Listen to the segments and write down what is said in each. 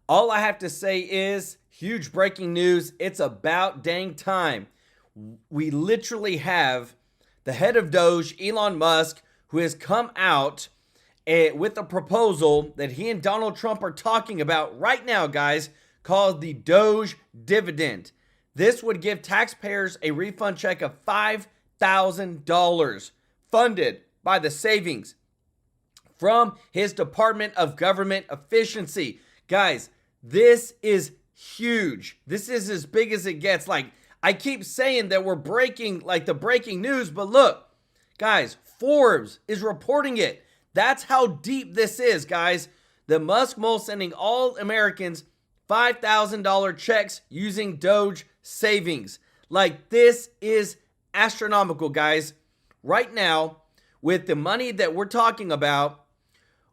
All I have to say is huge breaking news. It's about dang time. We literally have the head of Doge, Elon Musk, who has come out with a proposal that he and Donald Trump are talking about right now, guys, called the Doge dividend. This would give taxpayers a refund check of $5,000 funded by the savings from his Department of Government Efficiency. Guys, this is huge. This is as big as it gets. Like, I keep saying that we're breaking, like the breaking news, but look, guys, Forbes is reporting it. That's how deep this is, guys. The Musk mole sending all Americans $5,000 checks using Doge savings. Like, this is astronomical, guys. Right now, with the money that we're talking about,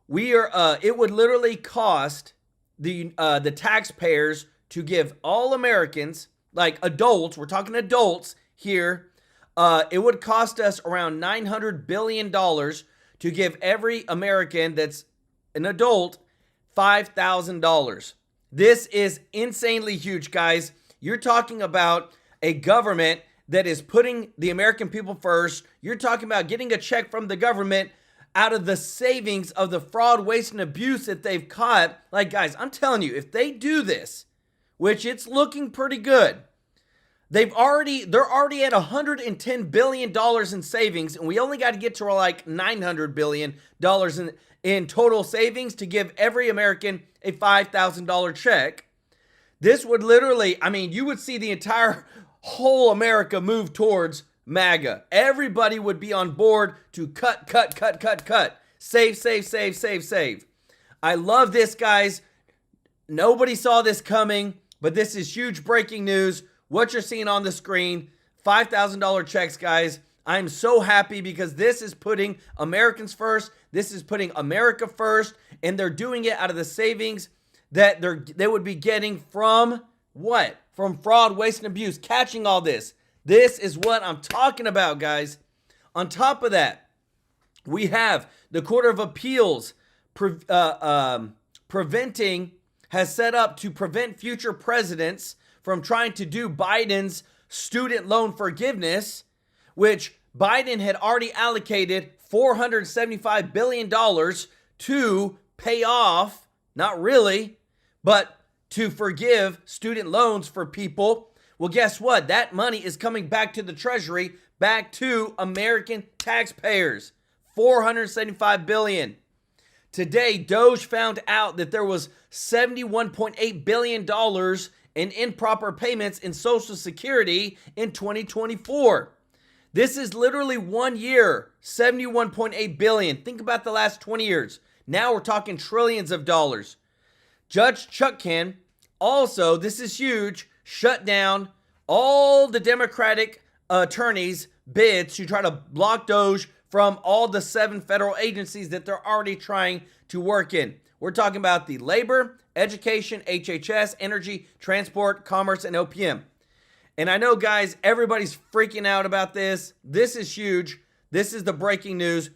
it would literally cost the taxpayers to give all Americans, like adults, we're talking adults here, it would cost us around $900 billion to give every American that's an adult $5,000. This is insanely huge, guys. You're talking about a government that is putting the American people first. You're talking about getting a check from the government out of the savings of the fraud, waste, and abuse that they've caught. Like, guys, I'm telling you, if they do this, which it's looking pretty good, they're already at $110 billion in savings, and we only got to get to like $900 billion in total savings to give every American a $5,000 check. This would literally, I mean, you would see the entire whole America move towards MAGA. Everybody would be on board to cut. Save. I love this, guys. Nobody saw this coming, but this is huge breaking news. What you're seeing on the screen, $5,000 checks, guys. I'm so happy because this is putting Americans first. This is putting America first, and they're doing it out of the savings that they would be getting from what? From fraud, waste, and abuse. Catching all this. This is what I'm talking about, guys. On top of that, we have the Court of Appeals has set up to prevent future presidents from trying to do Biden's student loan forgiveness, which Biden had already allocated $475 billion to pay off, not really, but to forgive student loans for people. Well, guess what? That money is coming back to the Treasury, back to American taxpayers. $475 billion. Today, Doge found out that there was $71.8 billion in improper payments in Social Security in 2024. This is literally 1 year, $71.8 billion. Think about the last 20 years. Now we're talking trillions of dollars. Judge Chutkan also, this is huge, shut down all the Democratic attorneys' bids to try to block Doge from all the 7 federal agencies that they're already trying to work in. We're talking about the Labor, Education, HHS, Energy, Transport, Commerce, and OPM. And I know, guys, everybody's freaking out about this. This is huge. This is the breaking news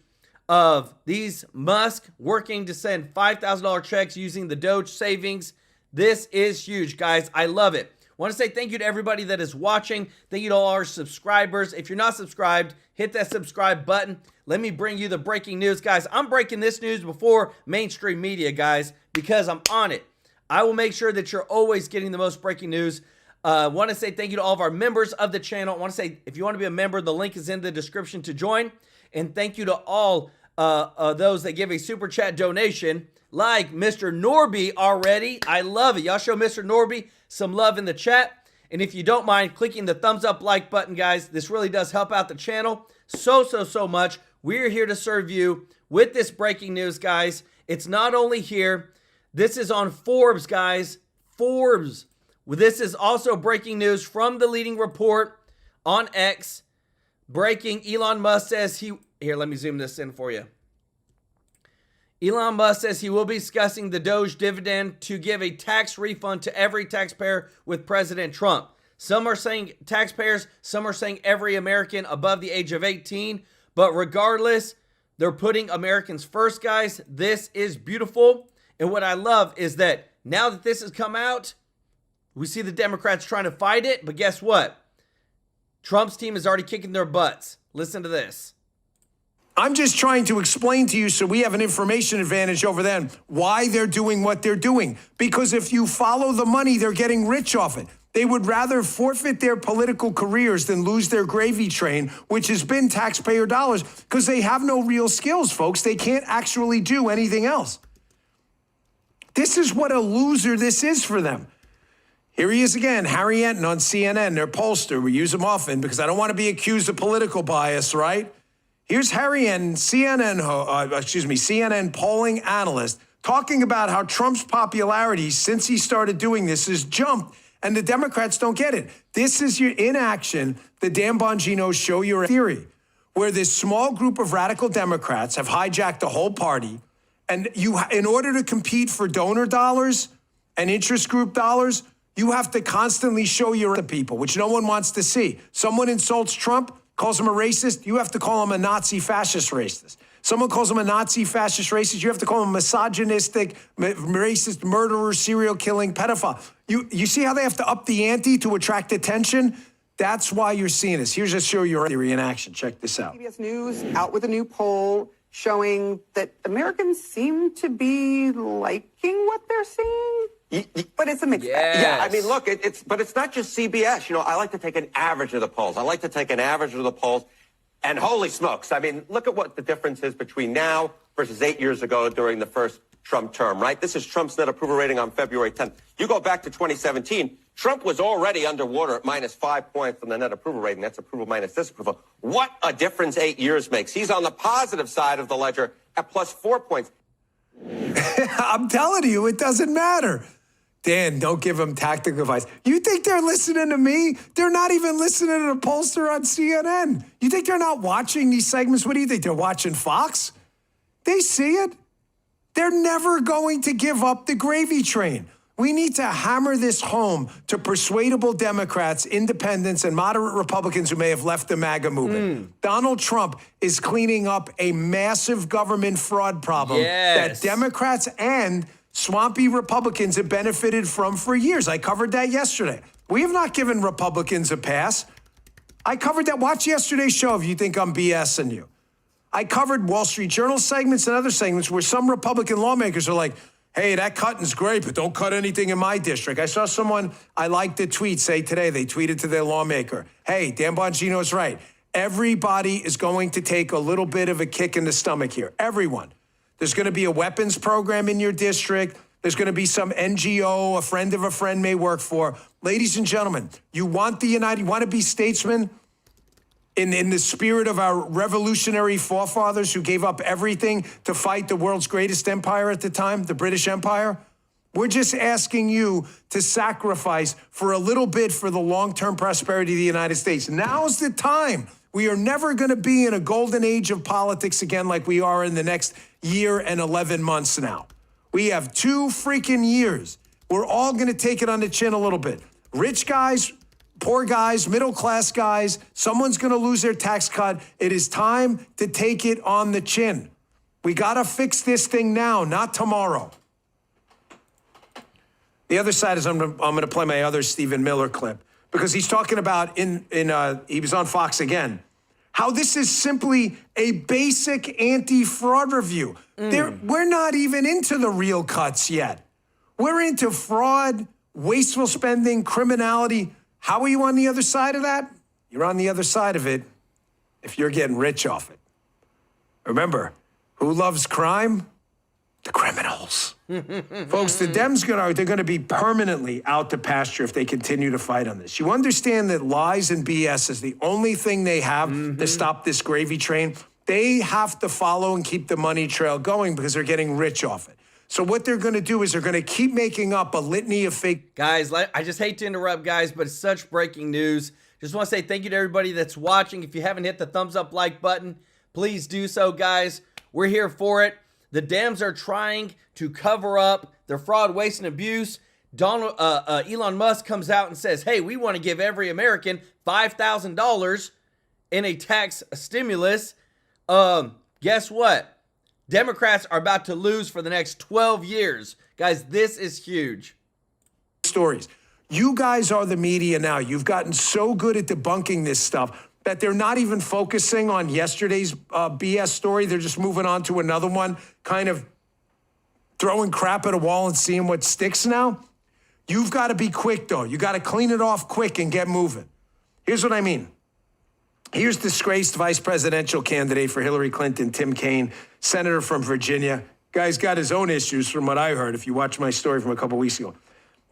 of these Musk working to send $5,000 checks using the Doge savings. This is huge, guys. I love it. I want to say thank you to everybody that is watching. Thank you to all our subscribers. If you're not subscribed, hit that subscribe button. Let me bring you the breaking news, guys. I'm breaking this news before mainstream media, guys, because I'm on it. I will make sure that you're always getting the most breaking news. I want to say thank you to all of our members of the channel. I want to say, if you want to be a member, the link is in the description to join. And thank you to all those that give a super chat donation, like Mr. Norby already. I love it. Y'all show Mr. Norby some love in the chat. And if you don't mind clicking the thumbs up like button, guys, this really does help out the channel so much. We're here to serve you with this breaking news, guys. It's not only here. This is on Forbes, guys. Forbes. This is also breaking news from the leading report on X. Breaking, Elon Musk says here, let me zoom this in for you. Elon Musk says he will be discussing the Doge dividend to give a tax refund to every taxpayer with President Trump. Some are saying taxpayers, some are saying every American above the age of 18. But regardless, they're putting Americans first, guys. This is beautiful. And what I love is that now that this has come out, we see the Democrats trying to fight it, but guess what? Trump's team is already kicking their butts. Listen to this. I'm just trying to explain to you so we have an information advantage over them why they're doing what they're doing. Because if you follow the money, they're getting rich off it. They would rather forfeit their political careers than lose their gravy train, which has been taxpayer dollars, because they have no real skills, folks. They can't actually do anything else. This is what a loser this is for them. Here he is again, Harry Enton on CNN, their pollster. We use him often because I don't want to be accused of political bias, right? Here's Harry Enton, CNN polling analyst, talking about how Trump's popularity since he started doing this has jumped, and the Democrats don't get it. This is your inaction. The Dan Bonginos show your theory, where this small group of radical Democrats have hijacked the whole party, and you, in order to compete for donor dollars and interest group dollars, you have to constantly show your people, which no one wants to see. Someone insults Trump, calls him a racist, you have to call him a Nazi fascist racist. Someone calls him a Nazi fascist racist, you have to call him a misogynistic, racist, murderer, serial killing, pedophile. You see how they have to up the ante to attract attention? That's why you're seeing this. Here's just show your theory in action. Check this out. CBS News out with a new poll showing that Americans seem to be liking what they're seeing. But it's a mixed bag. Yeah, I mean, look, but it's not just CBS. You know, I like to take an average of the polls. And holy smokes, I mean, look at what the difference is between now versus 8 years ago during the first Trump term, right? This is Trump's net approval rating on February 10th. You go back to 2017, Trump was already underwater at -5 points on the net approval rating. That's approval minus disapproval. What a difference 8 years makes. He's on the positive side of the ledger at +4 points. I'm telling you, it doesn't matter. Dan, don't give them tactical advice. You think they're listening to me? They're not even listening to the pollster on CNN. You think they're not watching these segments? What do you think? They're watching Fox? They see it. They're never going to give up the gravy train. We need to hammer this home to persuadable Democrats, independents, and moderate Republicans who may have left the MAGA movement. Donald Trump is cleaning up a massive government fraud problem that Democrats and swampy Republicans have benefited from for years. I covered that yesterday. We have not given Republicans a pass. I covered that. Watch yesterday's show if you think I'm BSing you. I covered Wall Street Journal segments and other segments where some Republican lawmakers are like, hey, that cutting's great, but don't cut anything in my district. I saw someone, I liked the tweet, say today, they tweeted to their lawmaker, hey, Dan Bongino's right. Everybody is going to take a little bit of a kick in the stomach here. Everyone. There's going to be a weapons program in your district. There's going to be some NGO a friend of a friend may work for. Ladies and gentlemen, you want to be statesmen in the spirit of our revolutionary forefathers who gave up everything to fight the world's greatest empire at the time, the British Empire? We're just asking you to sacrifice for a little bit for the long-term prosperity of the United States. Now's the time. We are never going to be in a golden age of politics again like we are in the next year and 11 months now. We have 2 freaking years. We're all going to take it on the chin a little bit. Rich guys, poor guys, middle-class guys, someone's going to lose their tax cut. It is time to take it on the chin. We got to fix this thing now, not tomorrow. The other side is I'm going to play my other Stephen Miller clip because he's talking about he was on Fox again, how this is simply a basic anti-fraud review. We're not even into the real cuts yet. We're into fraud, wasteful spending, criminality. How are you on the other side of that? You're on the other side of it if you're getting rich off it. Remember, who loves crime? The criminals. Folks, the Dems they're going to be permanently out to pasture if they continue to fight on this. You understand that lies and BS is the only thing they have to stop this gravy train. They have to follow and keep the money trail going because they're getting rich off it. So what they're going to do is they're going to keep making up a litany of fake. Guys, I just hate to interrupt, guys, but it's such breaking news. Just want to say thank you to everybody that's watching. If you haven't hit the thumbs up like button, please do so, guys. We're here for it. The Dems are trying to cover up their fraud, waste, and abuse. Elon Musk comes out and says, hey, we want to give every American $5,000 in a tax stimulus. Guess what? Democrats are about to lose for the next 12 years Guys, this is huge. Stories. You guys are the media now. You've gotten so good at debunking this stuff that they're not even focusing on yesterday's BS story. They're just moving on to another one, kind of throwing crap at a wall and seeing what sticks now. You've got to be quick, though. You got to clean it off quick and get moving. Here's what I mean. Here's disgraced vice presidential candidate for Hillary Clinton, Tim Kaine, senator from Virginia. Guy's got his own issues from what I heard, if you watch my story from a couple weeks ago.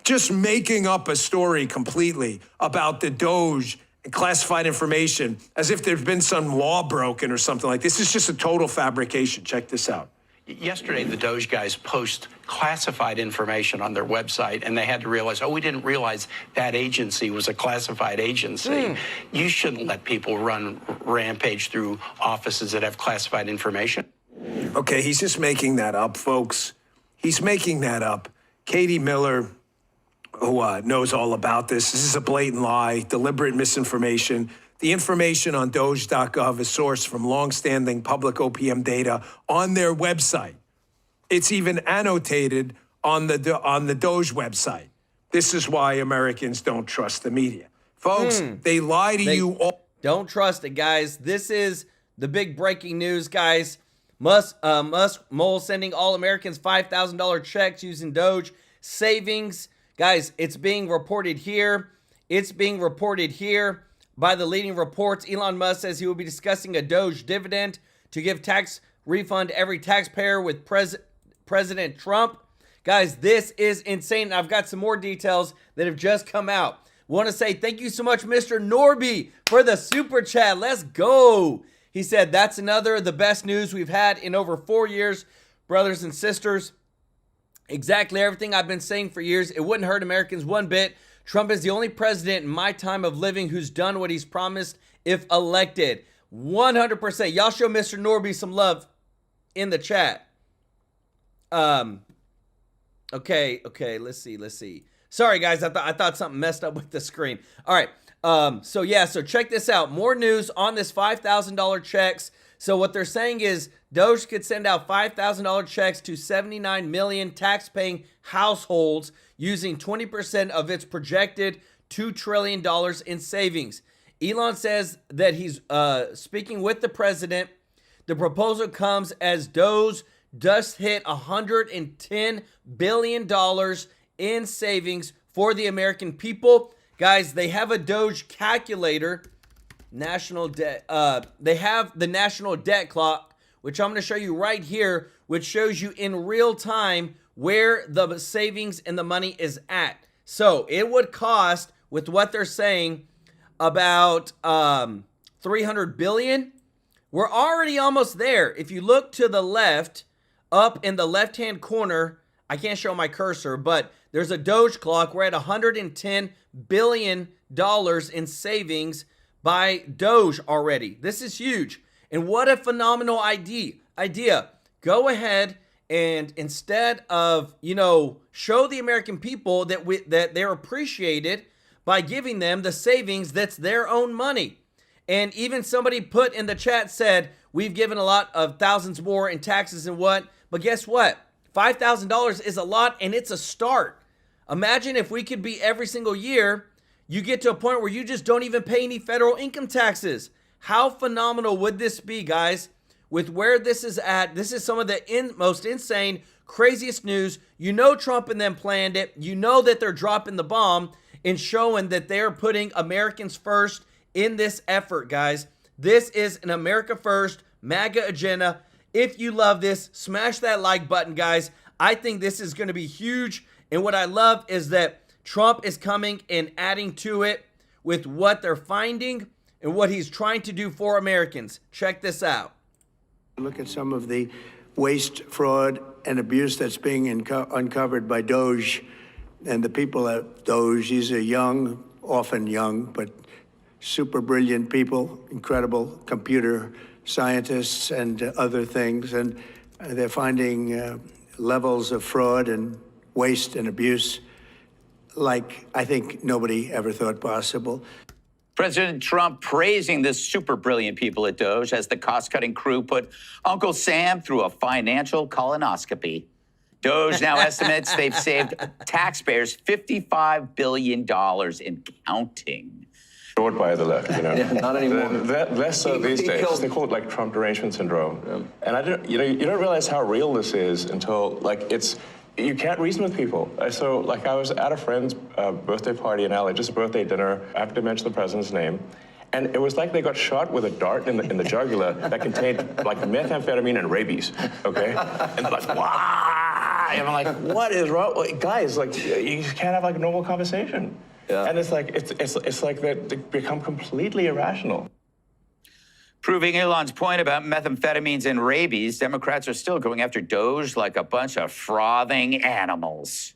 Just making up a story completely about the Doge and classified information as if there's been some law broken or something like this. This is just a total fabrication. Check this out. Yesterday, the Doge guys post classified information on their website, and they had to realize, we didn't realize that agency was a classified agency. You shouldn't let people run rampage through offices that have classified information. Okay, he's just making that up, folks. He's making that up. Katie Miller, who knows all about this is a blatant lie, deliberate misinformation. The information on Doge.gov is sourced from longstanding public OPM data on their website. It's even annotated on the Doge website. This is why Americans don't trust the media. Folks, they lie to you all. Don't trust it, guys. This is the big breaking news, guys. Musk mole sending all Americans $5,000 checks using Doge savings. Guys, it's being reported here. It's being reported here. By the leading reports, Elon Musk says he will be discussing a Doge dividend to give tax refund to every taxpayer with President Trump. Guys, this is insane. I've got some more details that have just come out. Want to say thank you so much, Mr. Norby, for the super chat. Let's go. He said, that's another of the best news we've had in over 4 years, brothers and sisters. Exactly everything I've been saying for years. It wouldn't hurt Americans one bit. Trump is the only president in my time of living who's done what he's promised if elected. 100%. Y'all show Mr. Norby some love in the chat. Okay, let's see. Sorry, guys, I thought something messed up with the screen. All right, so check this out. More news on this $5,000 checks. So what they're saying is Doge could send out $5,000 checks to 79 million tax-paying households using 20% of its projected $2 trillion in savings. Elon says that he's speaking with the president. The proposal comes as Doge just hit $110 billion in savings for the American people. Guys, they have a Doge calculator. National debt. They have the national debt clock, which I'm going to show you right here, which shows you in real time where the savings and the money is at. So it would cost, with what they're saying, about $300 billion. We're already almost there. If you look to the left, up in the left-hand corner, I can't show my cursor, but there's a Doge clock. We're at $110 billion in savings by Doge already. This is huge. And what a phenomenal idea. Go ahead and instead of, show the American people that they're appreciated by giving them the savings that's their own money. And even somebody put in the chat said, we've given a lot of thousands more in taxes and what, but guess what? $5,000 is a lot and it's a start. Imagine if we could be every single year, you get to a point where you just don't even pay any federal income taxes. How phenomenal would this be, guys? With where this is at, this is some of the most insane, craziest news. You know Trump and them planned it. You know that they're dropping the bomb and showing that they're putting Americans first in this effort, guys. This is an America First MAGA agenda. If you love this, smash that like button, guys. I think this is going to be huge. And what I love is that Trump is coming and adding to it with what they're finding and what he's trying to do for Americans. Check this out. Look at some of the waste, fraud, and abuse that's being uncovered by Doge and the people at Doge. These are young, often young, but super brilliant people, incredible computer scientists and other things. And they're finding levels of fraud and waste and abuse like I think nobody ever thought possible. President Trump praising the super brilliant people at Doge as the cost-cutting crew put Uncle Sam through a financial colonoscopy. DOGE now estimates they've saved taxpayers $55 billion in counting. Ignored by the left, you know. Not anymore. Less so these days. They call it like Trump derangement syndrome. Yeah. And I don't, you don't realize how real this is until like you can't reason with people. So like I was at a friend's birthday party in LA, just a birthday dinner. I have to mention the president's name. And it was like they got shot with a dart in the jugular that contained like methamphetamine and rabies, okay? And they're like, wow! And I'm like, what is wrong? Like, guys, like, you can't have like a normal conversation. Yeah. And it's like, it's like they become completely irrational. Proving Elon's point about methamphetamines and rabies, Democrats are still going after DOGE like a bunch of frothing animals.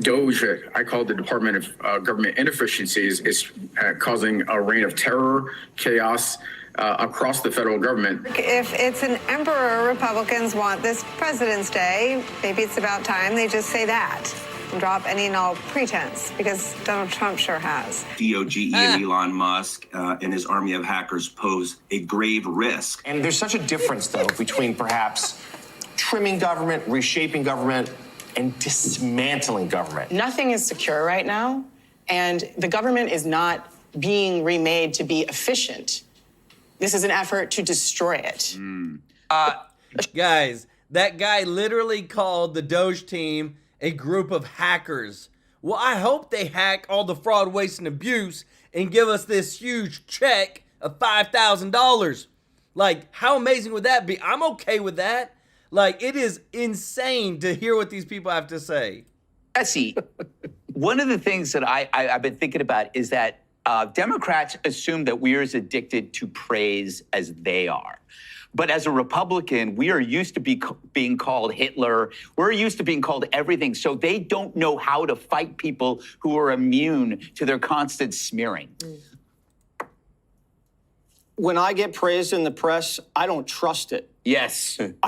DOGE, I call it the Department of Government Inefficiencies, is causing a reign of terror, chaos across the federal government. If it's an emperor Republicans want this President's Day, maybe it's about time they just say that and drop any and all pretense, because Donald Trump sure has. DOGE and Elon Musk and his army of hackers pose a grave risk. And there's such a difference, though, between perhaps trimming government, reshaping government, and dismantling government. Nothing is secure right now, and the government is not being remade to be efficient. This is an effort to destroy it. Guys, that guy literally called the Doge team a group of hackers. Well, I hope they hack all the fraud, waste, and abuse and give us this huge check of $5,000. Like, how amazing would that be? I'm okay with that. Like, it is insane to hear what these people have to say. Jesse, one of the things that I've been thinking about is that Democrats assume that we are as addicted to praise as they are. But as a Republican, we are used to being called Hitler. We're used to being called everything. So they don't know how to fight people who are immune to their constant smearing. When I get praised in the press, I don't trust it. Yes. If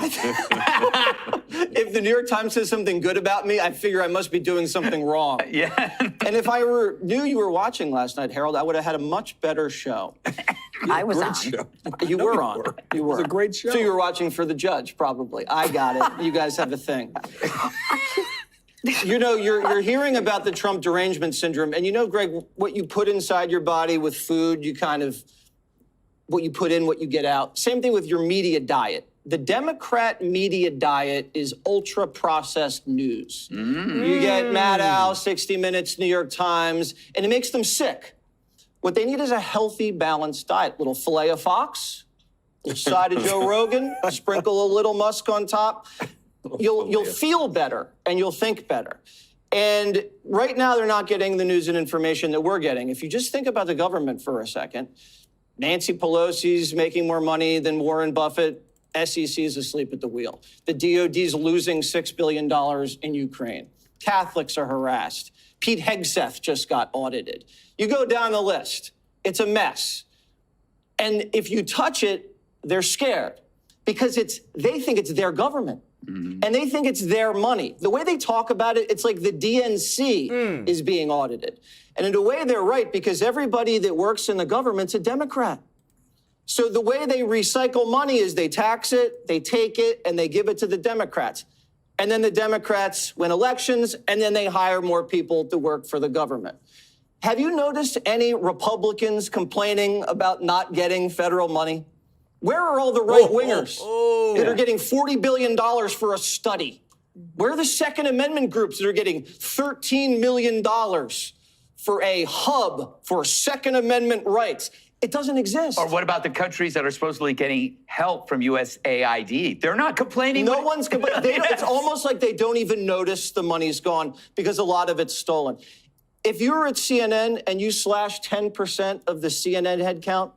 the New York Times says something good about me, I figure I must be doing something wrong. Yeah. And if I knew you were watching last night, Harold, I would have had a much better show. I was on. You were on. You were. It was a great show. So you were watching for the judge, probably. I got it. You guys have a thing. You know, you're hearing about the Trump derangement syndrome. And you know, Greg, what you put inside your body with food, you kind of, what you put in, what you get out. Same thing with your media diet. The Democrat media diet is ultra-processed news. You get Maddow, 60 Minutes, New York Times, and it makes them sick. What they need is a healthy, balanced diet. Little filet of Fox, a little side of Joe Rogan, sprinkle a little Musk on top. You'll feel better, and you'll think better. And right now, they're not getting the news and information that we're getting. If you just think about the government for a second, Nancy Pelosi's making more money than Warren Buffett. SEC is asleep at the wheel. The DOD's losing $6 billion in Ukraine. Catholics are harassed. Pete Hegseth just got audited. You go down the list. It's a mess. And if you touch it, they're scared because they think it's their government. And they think it's their money. The way they talk about it, it's like the DNC is being audited. And in a way, they're right, because everybody that works in the government's a Democrat. So the way they recycle money is they tax it, they take it, and they give it to the Democrats. And then the Democrats win elections, and then they hire more people to work for the government. Have you noticed any Republicans complaining about not getting federal money? Where are all the right-wingers that are getting $40 billion for a study? Where are the Second Amendment groups that are getting $13 million for a hub for Second Amendment rights? It doesn't exist. Or what about the countries that are supposedly getting help from USAID? They're not complaining. No one's complaining. It's almost like they don't even notice the money's gone because a lot of it's stolen. If you were at CNN and you slashed 10% of the CNN headcount,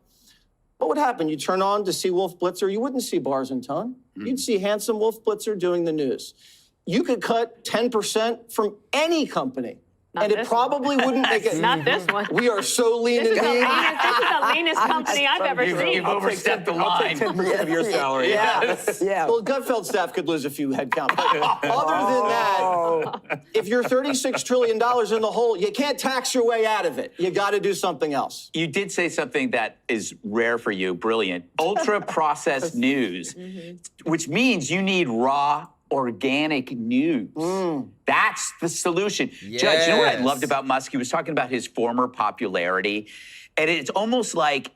what would happen? You turn on to see Wolf Blitzer, you wouldn't see Bars and Tone. You'd see handsome Wolf Blitzer doing the news. You could cut 10% from any company. And it probably wouldn't make it. Not this one. We are so lean and mean. This is the leanest company I've ever seen. You've overstepped the line. I'll take 10% of your salary. Yeah. Well, Gutfeld staff could lose a few headcount. But other than that, if you're $36 trillion in the hole, you can't tax your way out of it. You got to do something else. You did say something that is rare for you, brilliant. Ultra-processed news, which means you need raw organic news. That's the solution. Judge, you know what I loved about Musk? He was talking about his former popularity, and it's almost like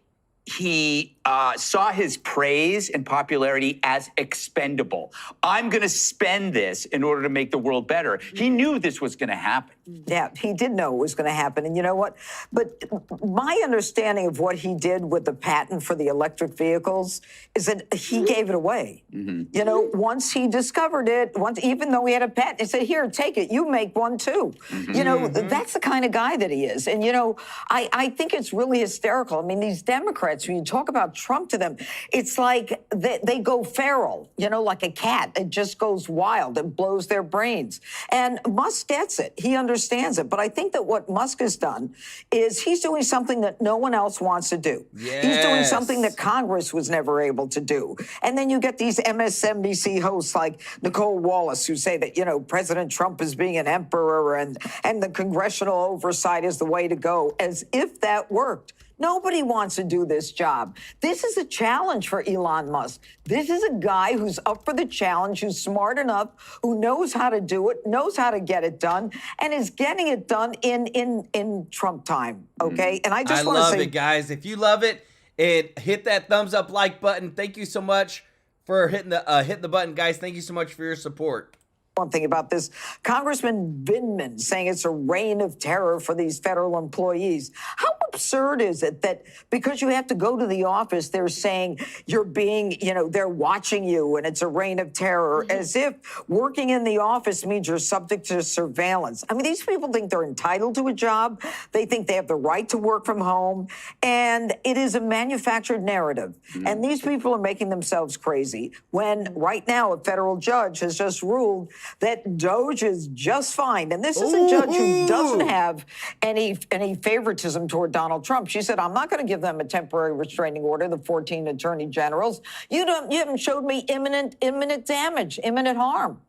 he saw his praise and popularity as expendable. I'm going to spend this in order to make the world better. He knew this was going to happen. Yeah, he did know it was going to happen. And you know what? But my understanding of what he did with the patent for the electric vehicles is that he gave it away. You know, once he discovered it, even though he had a patent, he said, here, take it. You make one too. You know, that's the kind of guy that he is. And, you know, I think it's really hysterical. I mean, these Democrats, when you talk about Trump to them, it's like they go feral, you know, like a cat. It just goes wild. It blows their brains. And Musk gets it. He understands it. But I think that what Musk has done is he's doing something that no one else wants to do. He's doing something that Congress was never able to do. And then you get these MSNBC hosts like Nicole Wallace who say that, you know, President Trump is being an emperor and the congressional oversight is the way to go, as if that worked. Nobody wants to do this job. This is a challenge for Elon Musk. This is a guy who's up for the challenge, who's smart enough, who knows how to do it, knows how to get it done, and is getting it done in Trump time, okay? And I just want to say... I love it, guys. If you love it, hit that thumbs up like button. Thank you so much for hitting the button, guys. Thank you so much for your support. One thing about this, Congressman Vindman saying it's a reign of terror for these federal employees. How absurd is it that because you have to go to the office, they're saying you're being, you know, they're watching you and it's a reign of terror, as if working in the office means you're subject to surveillance. I mean, these people think they're entitled to a job. They think they have the right to work from home. And it is a manufactured narrative. And these people are making themselves crazy when right now a federal judge has just ruled that DOGE is just fine. And this is a judge who doesn't have any favoritism toward Donald Trump. She said, I'm not going to give them a temporary restraining order, the 14 attorney generals. You haven't showed me imminent damage, imminent harm.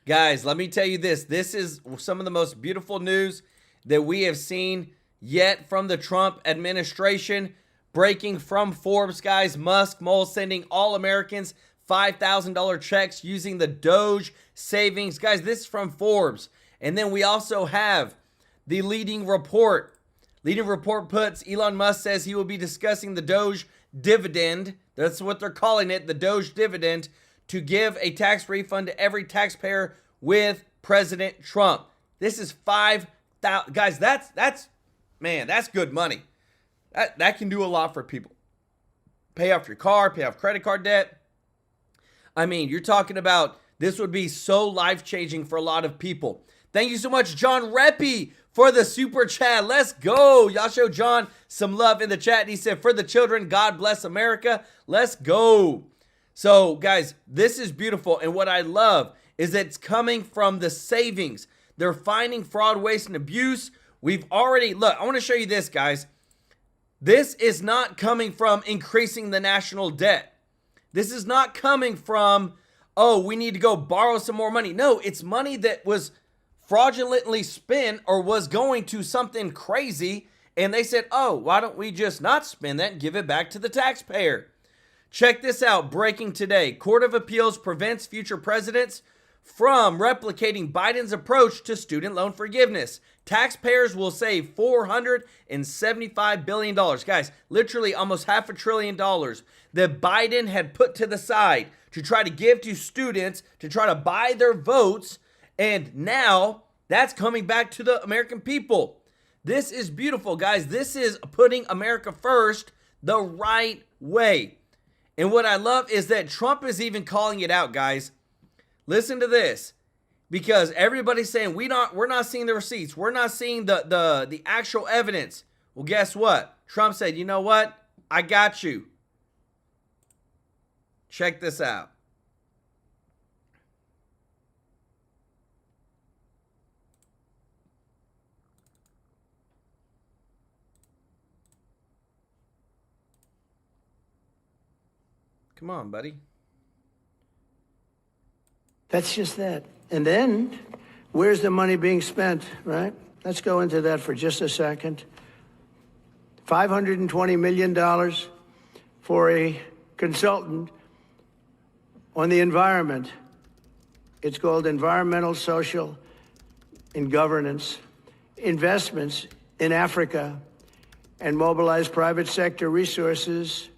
Guys, let me tell you this. This is some of the most beautiful news that we have seen yet from the Trump administration. Breaking from Forbes, guys. Musk mole sending all Americans $5,000 checks using the DOGE savings. Guys, this is from Forbes. And then we also have the leading report. Leading report puts Elon Musk says he will be discussing the DOGE dividend. That's what they're calling it, the DOGE dividend, to give a tax refund to every taxpayer with President Trump. This is $5,000. Guys, that's good money. That can do a lot for people. Pay off your car, pay off credit card debt. I mean, you're talking about this would be so life-changing for a lot of people. Thank you so much, John Reppy, for the super chat. Let's go. Y'all show John some love in the chat. He said, for the children, God bless America. Let's go. So, guys, this is beautiful. And what I love is that it's coming from the savings. They're finding fraud, waste, and abuse. We've already, look, I want to show you this, guys. This is not coming from increasing the national debt. This is not coming from, oh, we need to go borrow some more money. No, it's money that was fraudulently spent or was going to something crazy. And they said, oh, why don't we just not spend that and give it back to the taxpayer? Check this out. Breaking today. Court of Appeals prevents future presidents from replicating Biden's approach to student loan forgiveness. Taxpayers will save $475 billion. Guys, literally almost $500 billion that Biden had put to the side to try to give to students to try to buy their votes. And now that's coming back to the American people. This is beautiful, guys. This is putting America first the right way. And what I love is that Trump is even calling it out, guys. Listen to this. Because everybody's saying we're not seeing the receipts. We're not seeing the actual evidence. Well, guess what? Trump said, you know what? I got you. Check this out. Come on, buddy. That's just that. And then, where's the money being spent, right? Let's go into that for just a second. $520 million for a consultant on the environment It's called Environmental, Social, and Governance Investments in Africa, and mobilize private sector resources.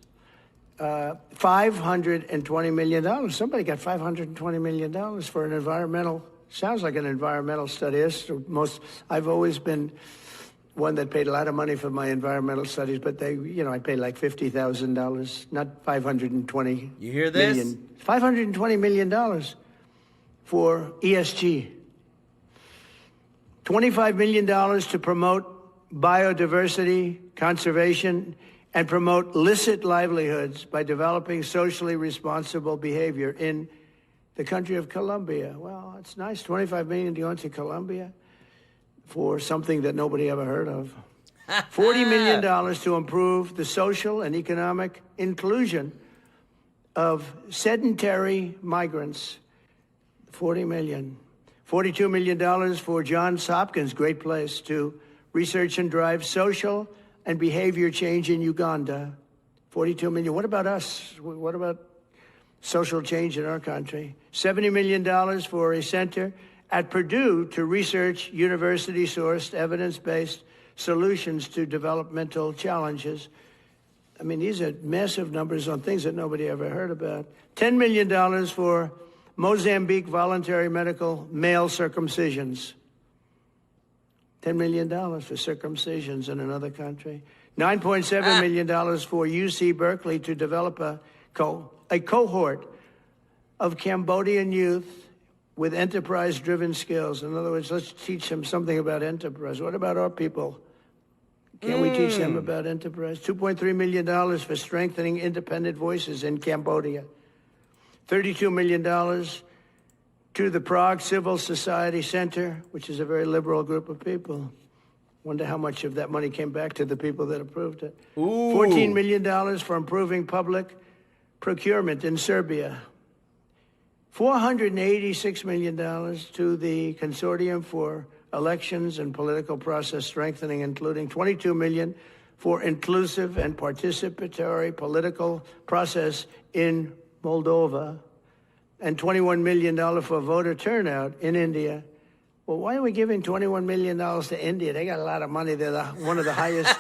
$520 million. Somebody got $520 million for an environmental, sounds like an environmental study. I've always been one that paid a lot of money for my environmental studies, but I paid like $50,000, not $520. You hear this? $520 million for ESG. $25 million to promote biodiversity, conservation, and promote licit livelihoods by developing socially responsible behavior in the country of Colombia. Well, it's nice, $25 million to go into Colombia for something that nobody ever heard of. $40 million to improve the social and economic inclusion of sedentary migrants. $40 million. $42 million for Johns Hopkins, great place, to research and drive social and behavior change in Uganda. $42 million. What about us? What about social change in our country? $70 million for a center at Purdue to research university-sourced, evidence-based solutions to developmental challenges. I mean, these are massive numbers on things that nobody ever heard about. $10 million for Mozambique voluntary medical male circumcisions. $10 million for circumcisions in another country. $9.7 million for UC Berkeley to develop a cohort of Cambodian youth with enterprise-driven skills. In other words, let's teach them something about enterprise. What about our people? Can we teach them about enterprise? $2.3 million for strengthening independent voices in Cambodia. $32 million to the Prague Civil Society Center, which is a very liberal group of people. Wonder how much of that money came back to the people that approved it. Ooh. $14 million for improving public procurement in Serbia. $486 million to the Consortium for Elections and Political Process Strengthening, including $22 million for inclusive and participatory political process in Moldova, and $21 million for voter turnout in India. Well, why are we giving $21 million to India? They got a lot of money. They're one of the highest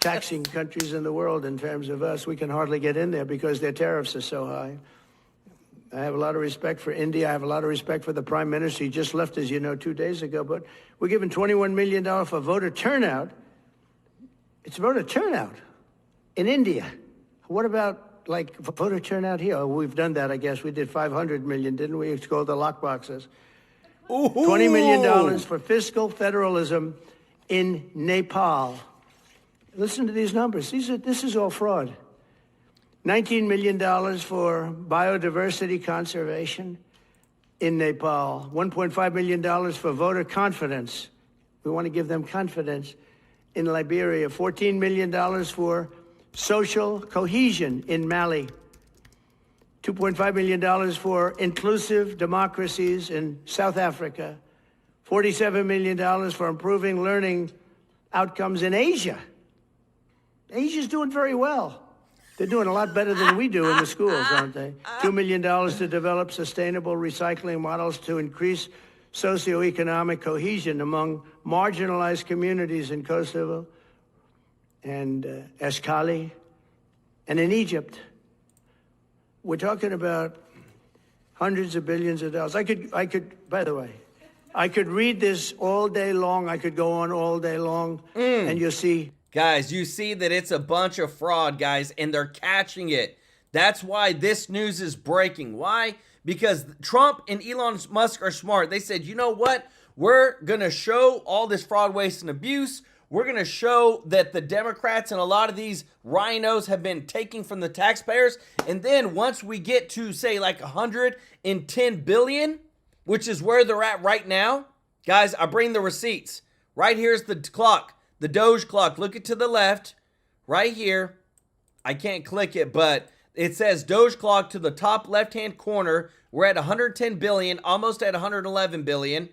taxing countries in the world in terms of us. We can hardly get in there because their tariffs are so high. I have a lot of respect for India. I have a lot of respect for the Prime Minister. He just left, as you know, 2 days ago. But we're giving $21 million for voter turnout. It's voter turnout in India. What about, like, voter turnout here? Oh, we've done that, I guess. We did $500 million, didn't we? It's called the lockboxes. $20 million for fiscal federalism in Nepal. Listen to these numbers. This is all fraud. $19 million for biodiversity conservation in Nepal. $1.5 million for voter confidence. We want to give them confidence in Liberia. $14 million for social cohesion in Mali. $2.5 million for inclusive democracies in South Africa. $47 million for improving learning outcomes in Asia. Asia's doing very well. They're doing a lot better than we do in the schools, aren't they? $2 million to develop sustainable recycling models to increase socioeconomic cohesion among marginalized communities in Kosovo and Escali and in Egypt. We're talking about hundreds of billions of dollars. I could, by the way, I could read this all day long. I could go on all day long, and you'll see. Guys, you see that it's a bunch of fraud, guys, and they're catching it. That's why this news is breaking. Why? Because Trump and Elon Musk are smart. They said, you know what? We're going to show all this fraud, waste, and abuse. We're going to show that the Democrats and a lot of these rhinos have been taking from the taxpayers. And then once we get to, say, like 110 billion, which is where they're at right now, guys, I bring the receipts. Right here's the clock. The Doge clock, look it to the left, right here. I can't click it, but it says Doge clock to the top left-hand corner. We're at 110 billion, almost at 111 billion.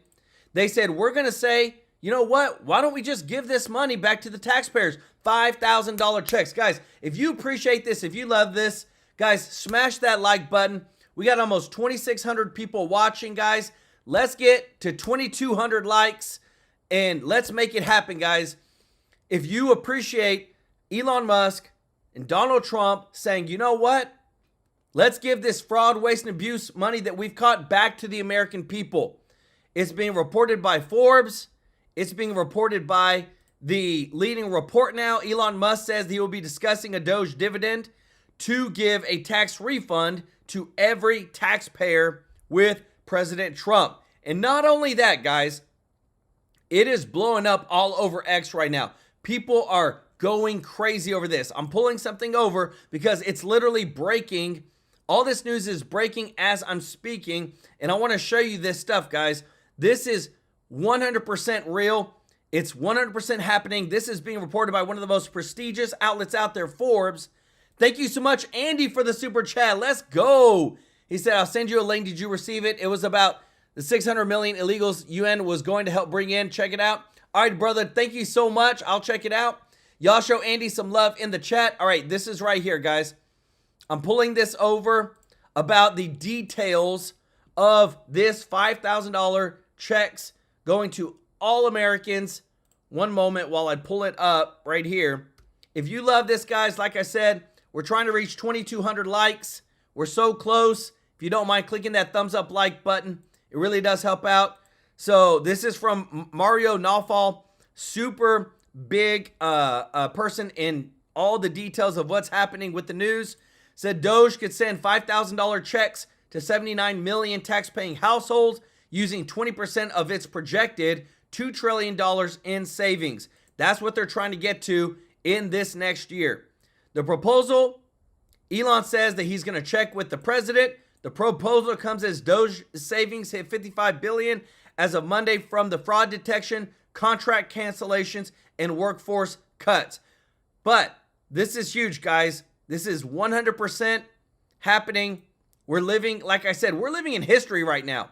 They said, we're going to say, you know what? Why don't we just give this money back to the taxpayers? $5,000 checks. Guys, if you appreciate this, if you love this, guys, smash that like button. We got almost 2,600 people watching, guys. Let's get to 2,200 likes, and let's make it happen, guys. If you appreciate Elon Musk and Donald Trump saying, you know what? Let's give this fraud, waste, and abuse money that we've caught back to the American people. It's being reported by Forbes. It's being reported by the leading report now. Elon Musk says he will be discussing a Doge dividend to give a tax refund to every taxpayer with President Trump. And not only that, guys, it is blowing up all over X right now. People are going crazy over this. I'm pulling something over because it's literally breaking. All this news is breaking as I'm speaking, and I want to show you this stuff, guys. This is 100% real. It's 100% happening. This is being reported by one of the most prestigious outlets out there, Forbes. Thank you so much, Andy, for the super chat. Let's go. He said, I'll send you a link. Did you receive it? It was about the 600 million illegals UN was going to help bring in. Check it out. All right, brother. Thank you so much. I'll check it out. Y'all show Andy some love in the chat. All right, this is right here, guys. I'm pulling this over about the details of this $5,000 checks going to all Americans. One moment while I pull it up right here. If you love this, guys, like I said, we're trying to reach 2,200 likes. We're so close. If you don't mind clicking that thumbs up like button, it really does help out. So this is from Mario Nawfal, super big person in all the details of what's happening with the news. Said Doge could send $5,000 checks to 79 million tax-paying households using 20% of its projected $2 trillion in savings. That's what they're trying to get to in this next year. The proposal, Elon says that he's going to check with the president. The proposal comes as Doge savings hit $55 billion as of Monday from the fraud detection, contract cancellations, and workforce cuts. But this is huge, guys. This is 100% happening. We're living, like I said, we're living in history right now.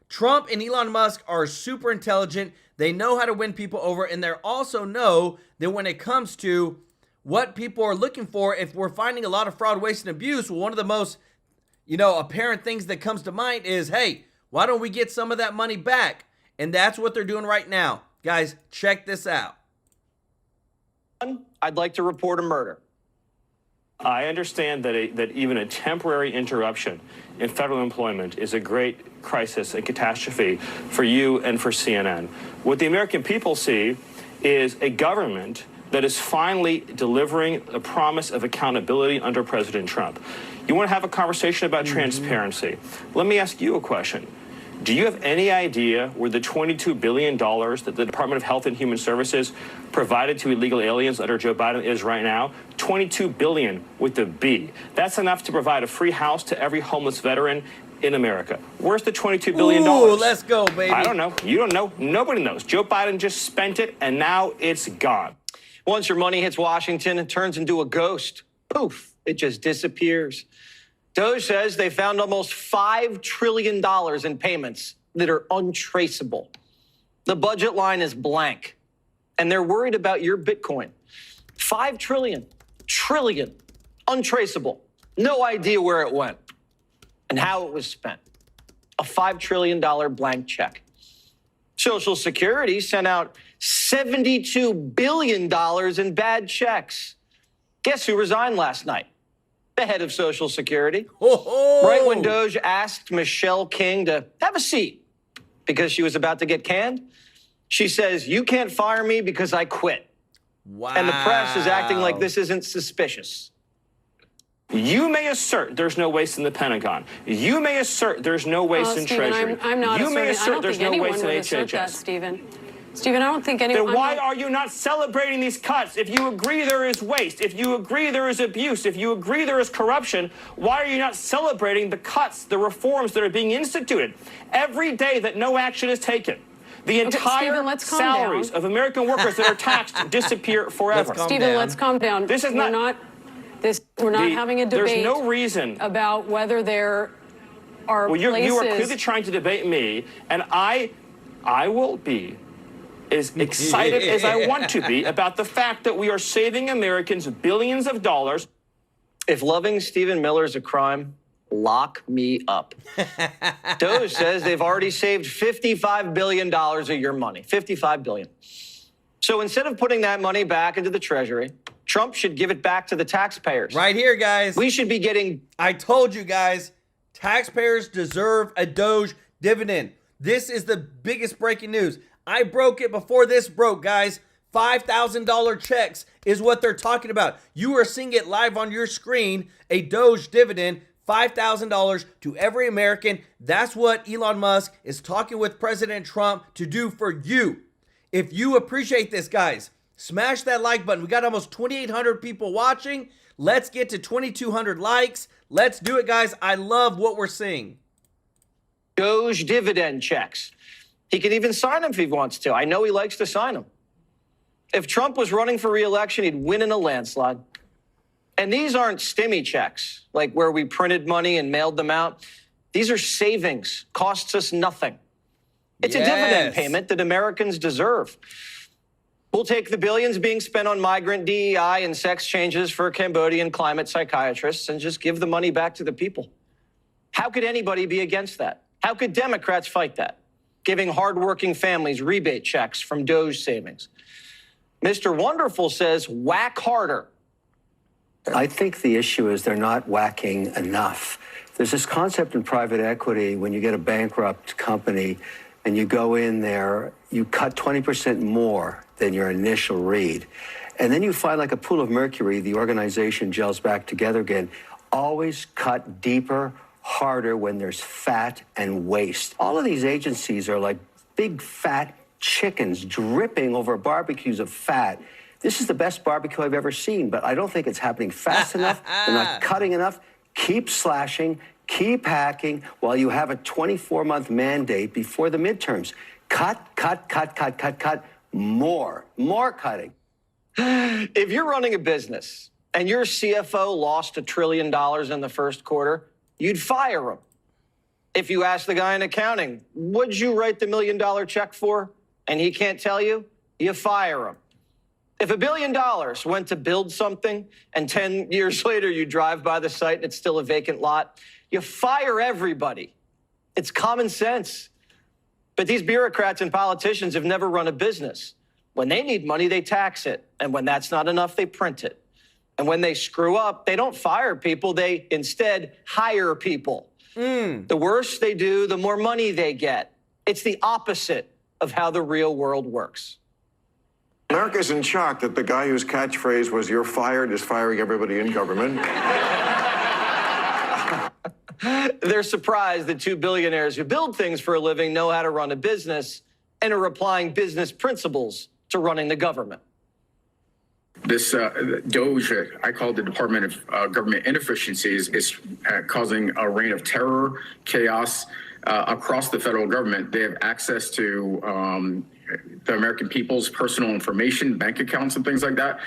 Trump and Elon Musk are super intelligent. They know how to win people over, and they also know that when it comes to what people are looking for, if we're finding a lot of fraud, waste, and abuse, well, one of the most, apparent things that comes to mind is, hey, why don't we get some of that money back? And that's what they're doing right now. Guys, check this out. I'd like to report a murder. I understand that even a temporary interruption in federal employment is a great crisis and catastrophe for you and for CNN. What the American people see is a government that is finally delivering a promise of accountability under President Trump. You want to have a conversation about transparency? Let me ask you a question. Do you have any idea where the $22 billion that the Department of Health and Human Services provided to illegal aliens under Joe Biden is right now? $22 billion with a B. That's enough to provide a free house to every homeless veteran in America. Where's the $22 billion? Ooh, let's go, baby. I don't know. You don't know. Nobody knows. Joe Biden just spent it, and now it's gone. Once your money hits Washington, it turns into a ghost. Poof, it just disappears. Doge says they found almost $5 trillion in payments that are untraceable. The budget line is blank, and they're worried about your Bitcoin. $5 trillion, untraceable. No idea where it went and how it was spent. A $5 trillion blank check. Social Security sent out $72 billion in bad checks. Guess who resigned last night? The head of Social Security. Right when Doge asked Michelle King to have a seat because she was about to get canned, she says, "You can't fire me because I quit." Wow. And the press is acting like this isn't suspicious. You may assert there's no waste in the Pentagon. You may assert there's no waste in Stephen, Treasury. I'm not you may asserting, assert there's no waste in HHS. That, Stephen, I don't think anyone... Then why are you not celebrating these cuts? If you agree there is waste, if you agree there is abuse, if you agree there is corruption, why are you not celebrating the cuts, the reforms that are being instituted? Every day that no action is taken, the entire Stephen, salaries of American workers that are taxed disappear forever. Stephen, let's calm down. This is We're not having a debate. There's no reason about whether there are places. You are clearly trying to debate me, and I will be as excited as I want to be about the fact that we are saving Americans billions of dollars. If loving Stephen Miller is a crime, Lock me up. Doge says they've already saved $55 billion of your money. $55 billion. So instead of putting that money back into the Treasury, Trump should give it back to the taxpayers. Right here, guys. We should be getting... I told you guys, taxpayers deserve a Doge dividend. This is the biggest breaking news. I broke it before this broke, guys. $5,000 checks is what they're talking about. You are seeing it live on your screen, a Doge dividend, $5,000 to every American. That's what Elon Musk is talking with President Trump to do for you. If you appreciate this, guys, smash that like button. We got almost 2,800 people watching. Let's get to 2,200 likes. Let's do it, guys. I love what we're seeing. Doge dividend checks. He can even sign them if he wants to. I know he likes to sign them. If Trump was running for re-election, he'd win in a landslide. And these aren't stimmy checks, like where we printed money and mailed them out. These are savings, costs us nothing. It's a dividend payment that Americans deserve. We'll take the billions being spent on migrant DEI and sex changes for Cambodian climate psychiatrists and just give the money back to the people. How could anybody be against that? How could Democrats fight that? Giving hardworking families rebate checks from Doge savings. Mr. Wonderful says, whack harder. I think the issue is they're not whacking enough. There's this concept in private equity when you get a bankrupt company and you go in there, you cut 20% more than your initial read. And then you find like a pool of mercury, the organization gels back together again. Always cut deeper, harder when there's fat and waste. All of these agencies are like big fat chickens dripping over barbecues of fat. This is the best barbecue I've ever seen, but I don't think it's happening fast enough. They're not cutting enough. Keep slashing, keep hacking while you have a 24-month mandate before the midterms. Cut, cut, cut, cut, cut, cut. More cutting. If you're running a business and your CFO lost $1 trillion in the first quarter, you'd fire him. If you ask the guy in accounting, what'd you write the $1 million check for? And he can't tell you, you fire him. If $1 billion went to build something and 10 years later you drive by the site and it's still a vacant lot, you fire everybody. It's common sense. But these bureaucrats and politicians have never run a business. When they need money, they tax it. And when that's not enough, they print it. And when they screw up, they don't fire people. They instead hire people. The worse they do, the more money they get. It's the opposite of how the real world works. America's in shock that the guy whose catchphrase was "you're fired" is firing everybody in government. They're surprised that two billionaires who build things for a living know how to run a business and are applying business principles to running the government. This DOGE, I call it the Department of Government Inefficiencies, is causing a reign of terror, chaos across the federal government. They have access to the American people's personal information, bank accounts and things like that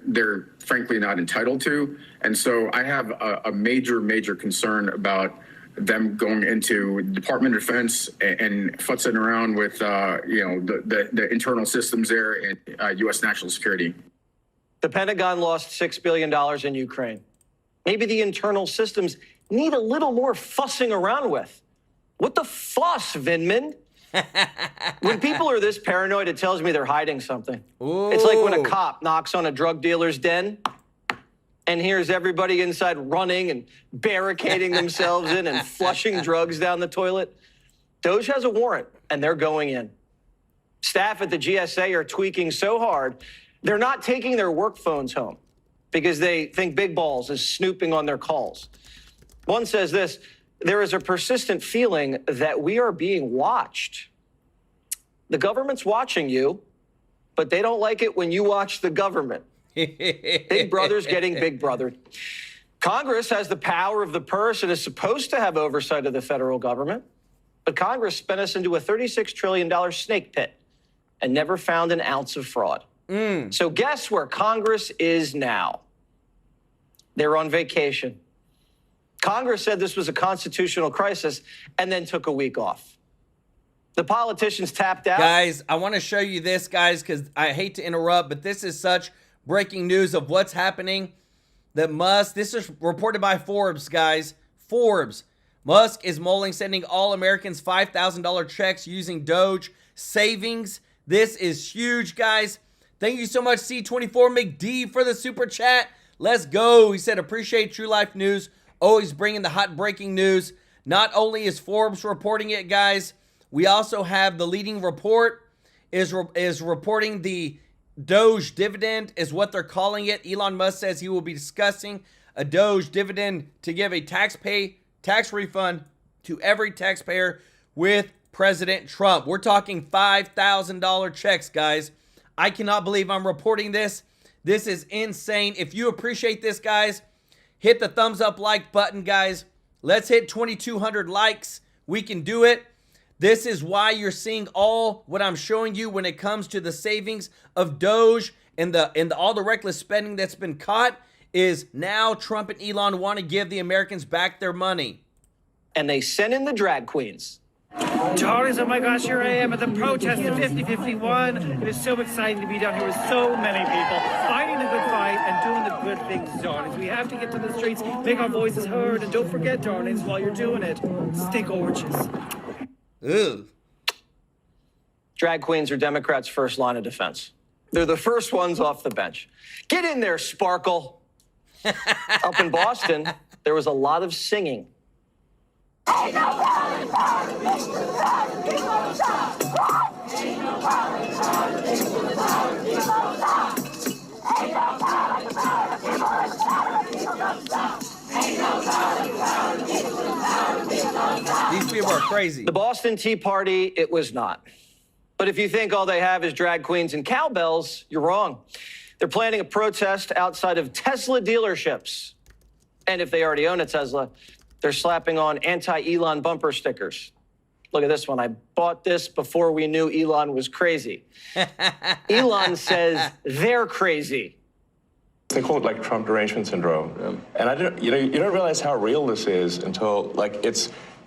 they're frankly not entitled to. And so I have a major concern about them going into Department of Defense and futzing around with the internal systems there and U.S. national security. The Pentagon lost $6 billion in Ukraine. Maybe the internal systems need a little more fussing around with. What the fuss, Vindman? When people are this paranoid, it tells me they're hiding something. Ooh. It's like when a cop knocks on a drug dealer's den and hears everybody inside running and barricading themselves in and flushing drugs down the toilet. DOGE has a warrant, and they're going in. Staff at the GSA are tweaking so hard, they're not taking their work phones home because they think Big Balls is snooping on their calls. One says this: there is a persistent feeling that we are being watched. The government's watching you, but they don't like it when you watch the government. Big Brother's getting Big Brothered. Congress has the power of the purse and is supposed to have oversight of the federal government, but Congress spent us into a $36 trillion snake pit and never found an ounce of fraud. So guess where Congress is now? They're on vacation. Congress said this was a constitutional crisis and then took a week off. The politicians tapped out. Guys, I want to show you this, guys, because I hate to interrupt, but this is such breaking news of what's happening. That Musk, this is reported by Forbes, guys. Forbes. Musk is mulling sending all Americans $5,000 checks using Doge savings. This is huge, guys. Thank you so much, C24 McD, for the super chat. Let's go. He said, appreciate TrueLife News. Always bringing the hot breaking news. Not only is Forbes reporting it, guys, we also have the leading report is reporting the Doge dividend is what they're calling it. Elon Musk says he will be discussing a Doge dividend to give a tax refund to every taxpayer with President Trump. We're talking $5,000 checks, guys. I cannot believe I'm reporting this. This is insane. If you appreciate this, guys, hit the thumbs up like button, guys. Let's hit 2,200 likes. We can do it. This is why you're seeing all what I'm showing you when it comes to the savings of Doge and all the reckless spending that's been caught is now Trump and Elon want to give the Americans back their money. And they sent in the drag queens. Darlings, oh my gosh, here I am at the protest of 5051. It is so exciting to be down here with so many people fighting the good fight and doing the good things, darlings. We have to get to the streets, make our voices heard, and don't forget, darlings, while you're doing it, stay gorgeous. Ew. Drag queens are Democrats' first line of defense. They're the first ones off the bench. Get in there, Sparkle. Up in Boston, there was a lot of singing. These people are crazy. The Boston Tea Party, it was not. But if you think all they have is drag queens and cowbells, you're wrong. They're planning a protest outside of Tesla dealerships. And if they already own a Tesla, they're slapping on anti-Elon bumper stickers. Look at this one. I bought this before we knew Elon was crazy. Elon says they're crazy. They call it like Trump derangement syndrome. And I don't, you don't realize how real this is until like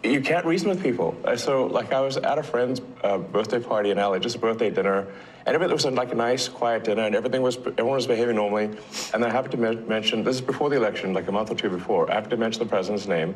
you can't reason with people. So like I was at a friend's birthday party in LA, just a birthday dinner, and it was like a nice, quiet dinner, and everyone was behaving normally. And then I happened to mention, this is before the election, like a month or two before, I happened to mention the president's name.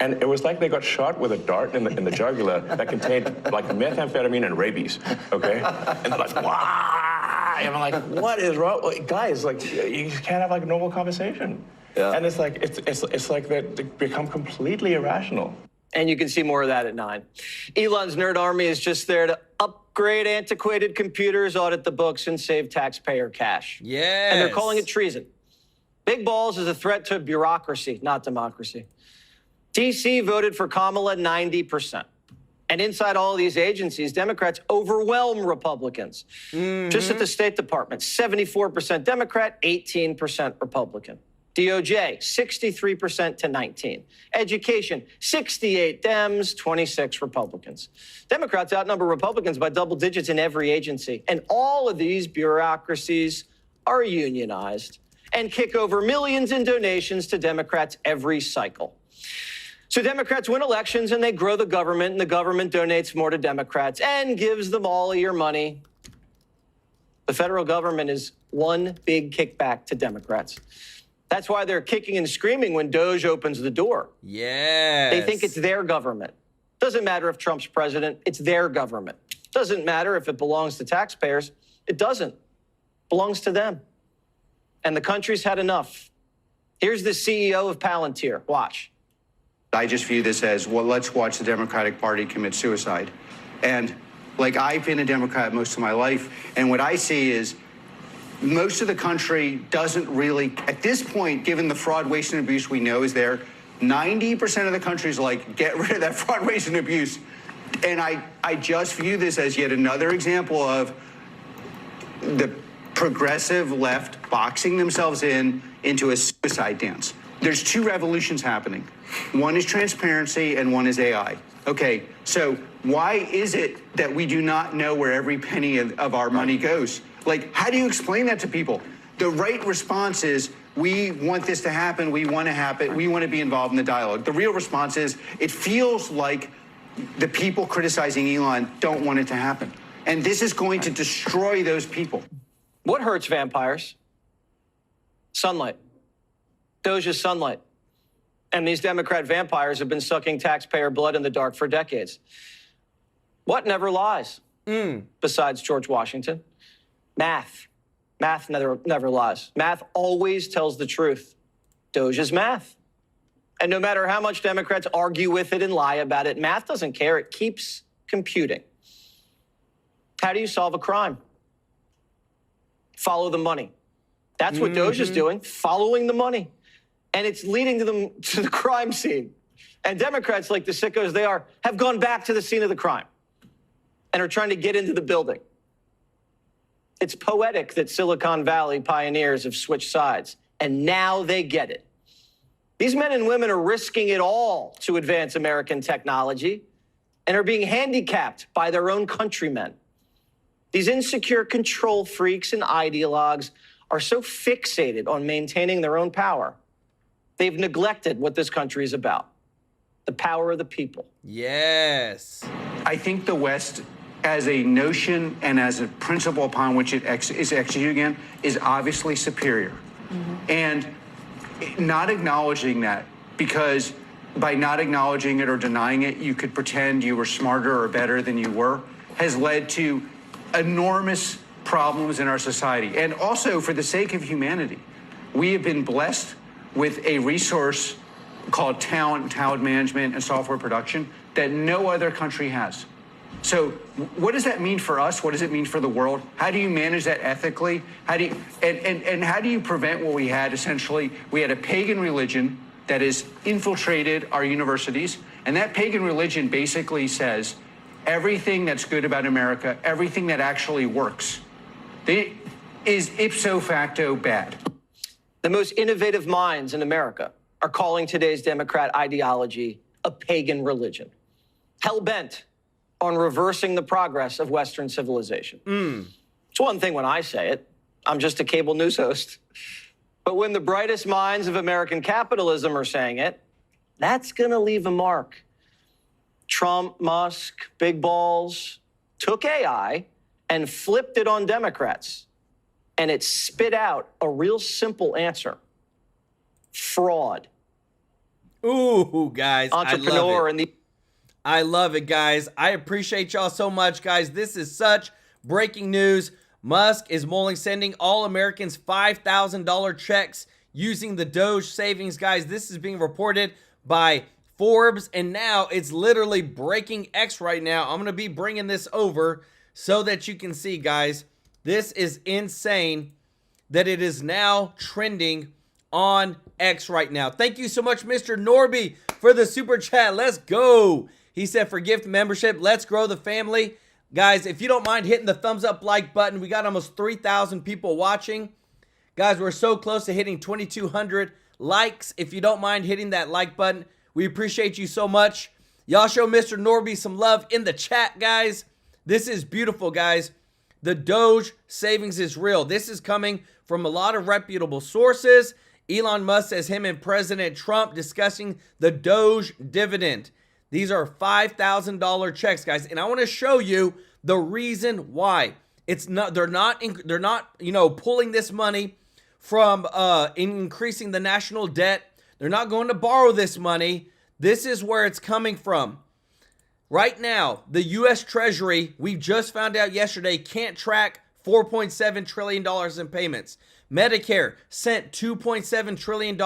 And it was like they got shot with a dart in the jugular that contained like methamphetamine and rabies, okay? And they're like, wow! And I'm like, what is wrong? Guys, like, you can't have like a normal conversation. Yeah. And it's like they become completely irrational. And you can see more of that at 9. Elon's nerd army is just there to upgrade antiquated computers, audit the books, and save taxpayer cash. Yes. And they're calling it treason. Big balls is a threat to bureaucracy, not democracy. DC voted for Kamala 90%. And inside all of these agencies, Democrats overwhelm Republicans. Just at the State Department, 74% Democrat, 18% Republican. DOJ, 63% to 19. Education, 68 Dems, 26 Republicans. Democrats outnumber Republicans by double digits in every agency. And all of these bureaucracies are unionized and kick over millions in donations to Democrats every cycle. So Democrats win elections and they grow the government, and the government donates more to Democrats and gives them all of your money. The federal government is one big kickback to Democrats. That's why they're kicking and screaming when Doge opens the door. Yes. They think it's their government. Doesn't matter if Trump's president, it's their government. Doesn't matter if it belongs to taxpayers. It doesn't. It belongs to them. And the country's had enough. Here's the CEO of Palantir. Watch. I just view this as, well, let's watch the Democratic Party commit suicide. And like, I've been a Democrat most of my life, and what I see is most of the country doesn't really, at this point, given the fraud, waste, and abuse we know is there, 90% of the country is like, get rid of that fraud, waste, and abuse. And I just view this as yet another example of the progressive left boxing themselves into a suicide dance. There's two revolutions happening. One is transparency and one is AI. Okay, so why is it that we do not know where every penny of our money goes? Like, how do you explain that to people? The right response is, we want this to happen, we want to happen, we want to be involved in the dialogue. The real response is, it feels like the people criticizing Elon don't want it to happen. And this is going to destroy those people. What hurts vampires? Sunlight. Doge's sunlight. And these Democrat vampires have been sucking taxpayer blood in the dark for decades. What never lies? Besides George Washington? Math. Math never lies. Math always tells the truth. Doge is math. And no matter how much Democrats argue with it and lie about it, math doesn't care. It keeps computing. How do you solve a crime? Follow the money. That's what Doge is doing, following the money. And it's leading to the crime scene. And Democrats, like the sickos they are, have gone back to the scene of the crime and are trying to get into the building. It's poetic that Silicon Valley pioneers have switched sides, and now they get it. These men and women are risking it all to advance American technology and are being handicapped by their own countrymen. These insecure control freaks and ideologues are so fixated on maintaining their own power, they've neglected what this country is about, the power of the people. Yes. I think the West, as a notion and as a principle upon which it is executed again, is obviously superior. And not acknowledging that, because by not acknowledging it or denying it, you could pretend you were smarter or better than you were, has led to enormous problems in our society. And also, for the sake of humanity, we have been blessed with a resource called talent management and software production that no other country has. So what does that mean for us? What does it mean for the world? How do you manage that ethically? How do you, and how do you prevent what we had? Essentially, we had a pagan religion that has infiltrated our universities, and that pagan religion basically says everything that's good about America, everything that actually works, is ipso facto bad. The most innovative minds in America are calling today's Democrat ideology a pagan religion, hell-bent on reversing the progress of Western civilization. It's one thing when I say it. I'm just a cable news host. But when the brightest minds of American capitalism are saying it, that's going to leave a mark. Trump, Musk, big balls took AI and flipped it on Democrats. And it spit out a real simple answer. Fraud. Ooh, guys. Entrepreneur and the... I love it, guys. I appreciate y'all so much, guys. This is such breaking news. Musk is mulling sending all Americans $5,000 checks using the Doge savings, guys. This is being reported by Forbes, and now it's literally breaking X right now. I'm going to be bringing this over so that you can see, guys. This is insane that it is now trending on X right now. Thank you so much, Mr. Norby, for the super chat. Let's go. He said for gift membership, let's grow the family. Guys, if you don't mind hitting the thumbs up like button, we got almost 3,000 people watching. Guys, we're so close to hitting 2,200 likes. If you don't mind hitting that like button, we appreciate you so much. Y'all show Mr. Norby some love in the chat, guys. This is beautiful, guys. The Doge savings is real. This is coming from a lot of reputable sources. Elon Musk says him and President Trump discussing the Doge dividend. These are $5,000 checks, guys, and I want to show you the reason why. It's not they're not pulling this money from increasing the national debt. They're not going to borrow this money. This is where it's coming from. Right now, the U.S. Treasury, we just found out yesterday, can't track $4.7 trillion in payments. Medicare sent $2.7 trillion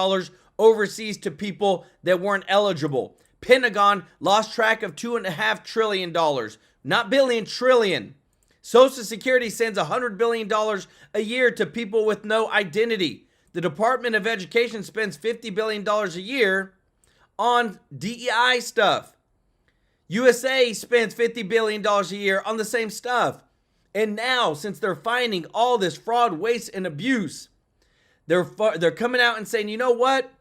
overseas to people that weren't eligible. Pentagon lost track of $2.5 trillion. Not billion, trillion. Social Security sends $100 billion a year to people with no identity. The Department of Education spends $50 billion a year on DEI stuff. USA spends $50 billion a year on the same stuff. And now, since they're finding all this fraud, waste, and abuse, they're coming out and saying, you know what?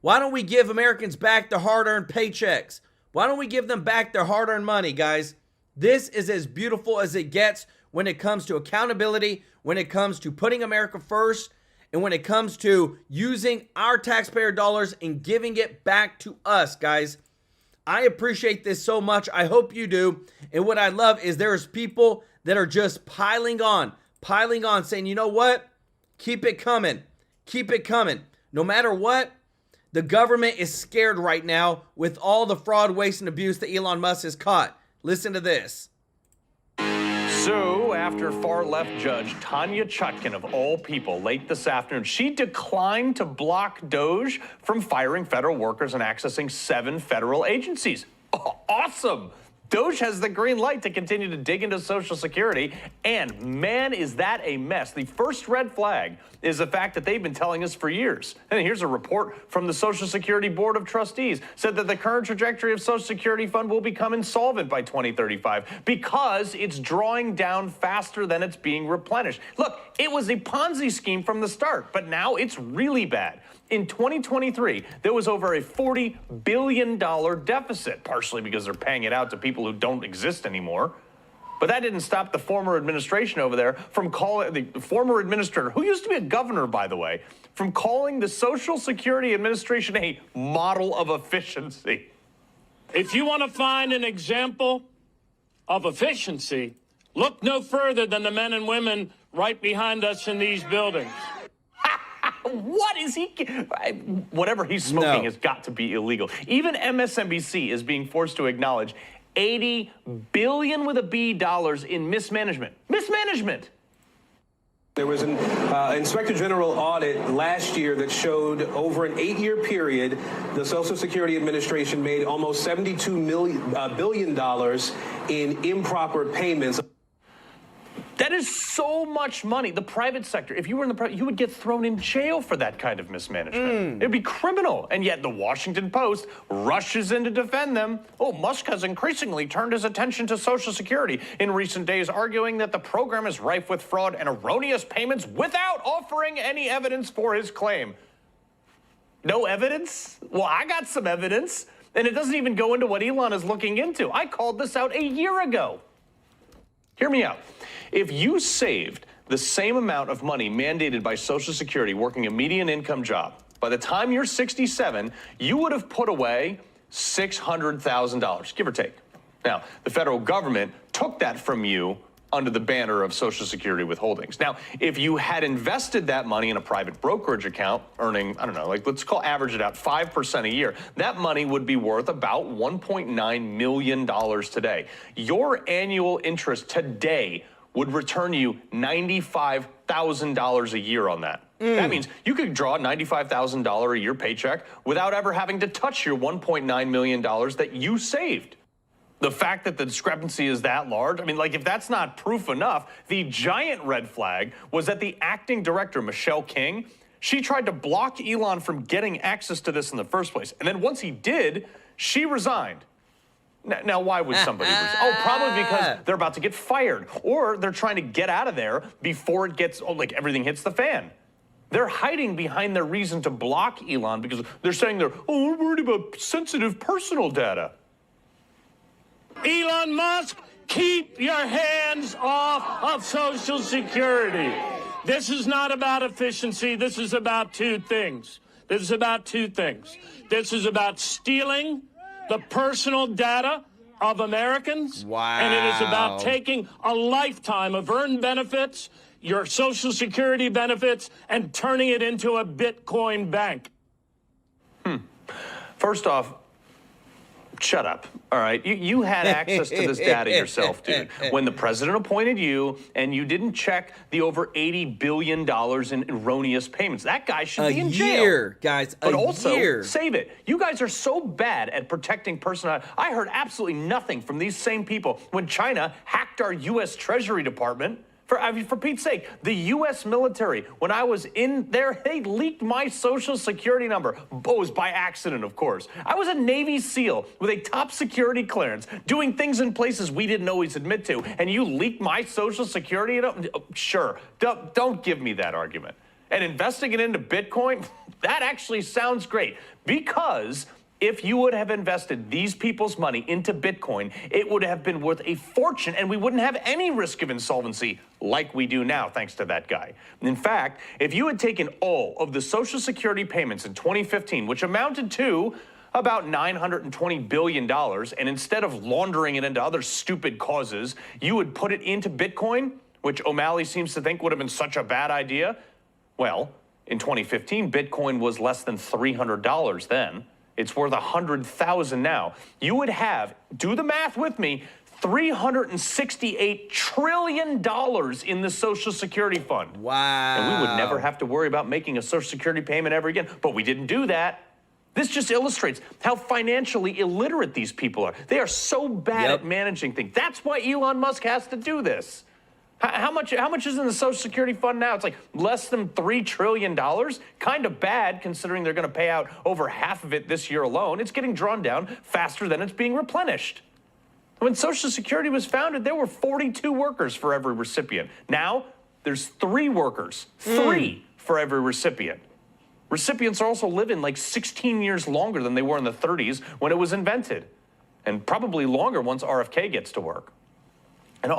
Why don't we give Americans back their hard-earned paychecks? Why don't we give them back their hard-earned money, guys? This is as beautiful as it gets when it comes to accountability, when it comes to putting America first, and when it comes to using our taxpayer dollars and giving it back to us, guys. I appreciate this so much. I hope you do. And what I love is there's people that are just piling on, saying, you know what? Keep it coming. Keep it coming. No matter what, The government is scared right now with all the fraud, waste, and abuse that Elon Musk has caught. Listen to this. So, after far-left judge Tanya Chutkan, of all people, late this afternoon, she declined to block DOGE from firing federal workers and accessing 7 federal agencies. Oh, awesome! DOGE has the green light to continue to dig into Social Security, and man, is that a mess. The first red flag is the fact that they've been telling us for years. And here's a report from the Social Security Board of Trustees, said that the current trajectory of Social Security Fund will become insolvent by 2035 because it's drawing down faster than it's being replenished. Look, it was a Ponzi scheme from the start, but now it's really bad. In 2023, there was over a $40 billion deficit, partially because they're paying it out to people who don't exist anymore. But that didn't stop the former administration over there from calling, the former administrator, who used to be a governor, by the way, from calling the Social Security Administration a model of efficiency. If you want to find an example of efficiency, look no further than the men and women right behind us in these buildings. What is he? Whatever he's smoking has got to be illegal. Even MSNBC is being forced to acknowledge $80 billion with a B dollars in mismanagement. Mismanagement. There was an Inspector General audit last year that showed over an 8-year period, the Social Security Administration made almost $72 billion in improper payments. That is so much money. The private sector, if you were in the private, you would get thrown in jail for that kind of mismanagement. It'd be criminal. And yet the Washington Post rushes in to defend them. Oh, Musk has increasingly turned his attention to Social Security in recent days, arguing that the program is rife with fraud and erroneous payments without offering any evidence for his claim. No evidence? Well, I got some evidence. And it doesn't even go into what Elon is looking into. I called this out a year ago. Hear me out. If you saved the same amount of money mandated by Social Security working a median income job, by the time you're 67, you would have put away $600,000, give or take. Now, the federal government took that from you under the banner of Social Security withholdings. Now, if you had invested that money in a private brokerage account, earning, I don't know, like let's average it out 5% a year, that money would be worth about $1.9 million today. Your annual interest today would return you $95,000 a year on that. That means you could draw a $95,000 a year paycheck without ever having to touch your $1.9 million that you saved. The fact that the discrepancy is that large, I mean, like, if that's not proof enough, the giant red flag was that the acting director, Michelle King, she tried to block Elon from getting access to this in the first place. And then once he did, she resigned. Now, why would somebody resign? Oh, probably because they're about to get fired, or they're trying to get out of there before it gets, everything hits the fan. They're hiding behind their reason to block Elon because they're saying we're worried about sensitive personal data. Elon Musk, keep your hands off of Social Security. This is not about efficiency. This is about two things. This is about stealing the personal data of Americans. Wow. And it is about taking a lifetime of earned benefits, your Social Security benefits, and turning it into a Bitcoin bank. First off, shut up, all right? You had access to this data yourself, dude. When the president appointed you and you didn't check the over $80 billion in erroneous payments, that guy should be in jail. A year, guys, but also, save it. You guys are so bad at protecting personal. I heard absolutely nothing from these same people when China hacked our U.S. Treasury Department. For Pete's sake, the U.S. military, when I was in there, they leaked my Social Security number. Oh, it was by accident, of course. I was a Navy SEAL with a top security clearance, doing things in places we didn't always admit to, and you leaked my Social Security? Sure, don't give me that argument. And investing it into Bitcoin, that actually sounds great, because if you would have invested these people's money into Bitcoin, it would have been worth a fortune, and we wouldn't have any risk of insolvency like we do now, thanks to that guy. In fact, if you had taken all of the Social Security payments in 2015, which amounted to about $920 billion, and instead of laundering it into other stupid causes, you would put it into Bitcoin, which O'Malley seems to think would have been such a bad idea, well, In 2015, Bitcoin was less than $300 then. It's worth $100,000 now. You would have, do the math with me, $368 trillion in the Social Security Fund. Wow. And we would never have to worry about making a Social Security payment ever again. But we didn't do that. This just illustrates how financially illiterate these people are. They are so bad at managing things. That's why Elon Musk has to do this. How much is in the Social Security Fund now? It's like less than $3 trillion. Kind of bad considering they're going to pay out over half of it this year alone. It's getting drawn down faster than it's being replenished. When Social Security was founded, there were 42 workers for every recipient. Now, there's 3 workers, 3 for every recipient. Recipients are also living like 16 years longer than they were in the 30s when it was invented, and probably longer once RFK gets to work. And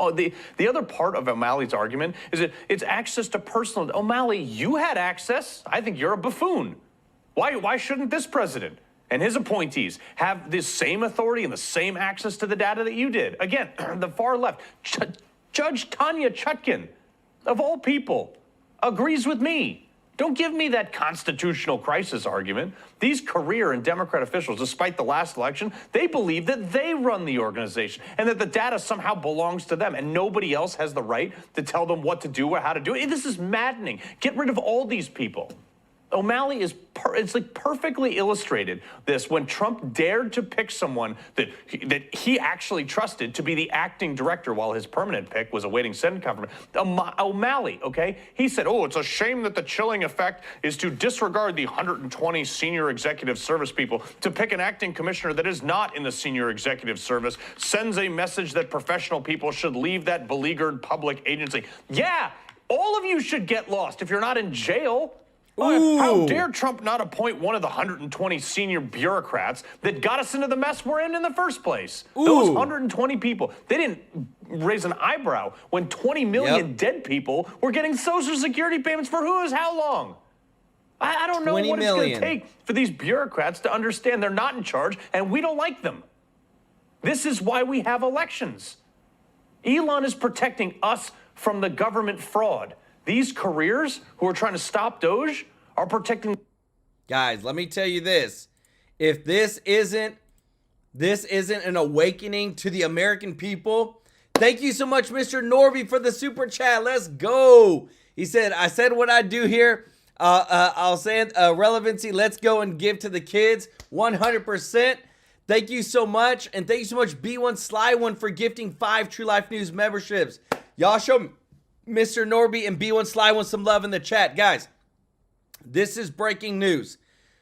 the other part of O'Malley's argument is that it's access to personal. O'Malley, you had access. I think you're a buffoon. Why shouldn't this president and his appointees have the same authority and the same access to the data that you did? Again, the far left, Judge Tanya Chutkan, of all people, agrees with me. Don't give me that constitutional crisis argument. These career and Democrat officials, despite the last election, they believe that they run the organization and that the data somehow belongs to them and nobody else has the right to tell them what to do or how to do it. This is maddening. Get rid of all these people. O'Malley is it's like perfectly illustrated this when Trump dared to pick someone that he actually trusted to be the acting director while his permanent pick was awaiting Senate confirmation. O'Malley, okay? He said, oh, it's a shame that the chilling effect is to disregard the 120 senior executive service people to pick an acting commissioner that is not in the senior executive service, sends a message that professional people should leave that beleaguered public agency. Yeah, all of you should get lost if you're not in jail. How dare Trump not appoint one of the 120 senior bureaucrats that got us into the mess we're in the first place? Those 120 people, they didn't raise an eyebrow when 20 million dead people were getting Social Security payments for who knows how long. I don't know what it's going to take for these bureaucrats to understand they're not in charge and we don't like them. This is why we have elections. Elon is protecting us from the government fraud. These careers who are trying to stop Doge are protecting. Guys, let me tell you this. If this isn't an awakening to the American people, thank you so much, Mr. Norby, for the super chat. Let's go. He said, I said what I do here. I'll say it, relevancy. Let's go and give to the kids 100%. Thank you so much. And thank you so much, B1 Sly One, for gifting 5 True Life News memberships. Y'all show Mr. Norby and B1 Sly One some love in the chat. Guys, this is breaking news.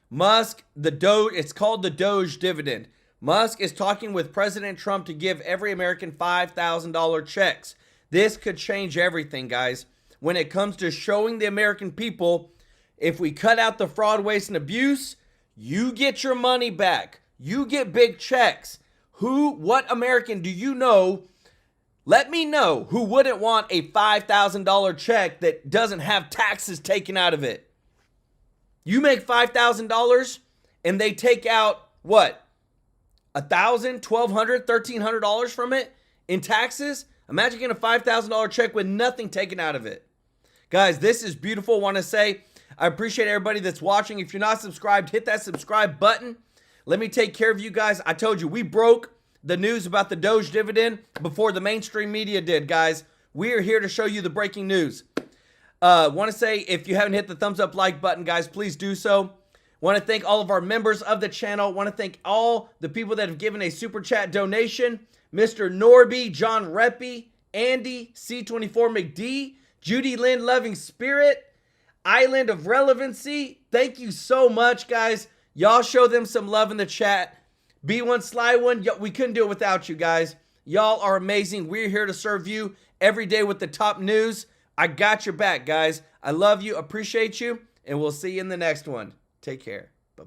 Musk, the Doge, it's called the Doge dividend. Musk is talking with President Trump to give every American $5,000 checks. This could change everything, guys. When it comes to showing the American people, if we cut out the fraud, waste, and abuse, you get your money back. You get big checks. What American do you know? Let me know who wouldn't want a $5,000 check that doesn't have taxes taken out of it. You make $5,000 and they take out what? $1,000, $1,200, $1,300 from it in taxes? Imagine getting a $5,000 check with nothing taken out of it. Guys, this is beautiful. Want to say I appreciate everybody that's watching. If you're not subscribed, hit that subscribe button. Let me take care of you guys. I told you we broke the news about the Doge dividend before the mainstream media did, guys. We are here to show you the breaking news. Want to say, if you haven't hit the thumbs up like button, guys, please do so. Want to thank all of our members of the channel. Want to thank all the people that have given a super chat donation. Mr. Norby, John Reppy, Andy, C24 McD, Judy Lynn Loving Spirit, Island of Relevancy. Thank you so much, guys. Y'all show them some love in the chat. B1 Sly One, we couldn't do it without you guys. Y'all are amazing. We're here to serve you every day with the top news. I got your back, guys. I love you, appreciate you, and we'll see you in the next one. Take care.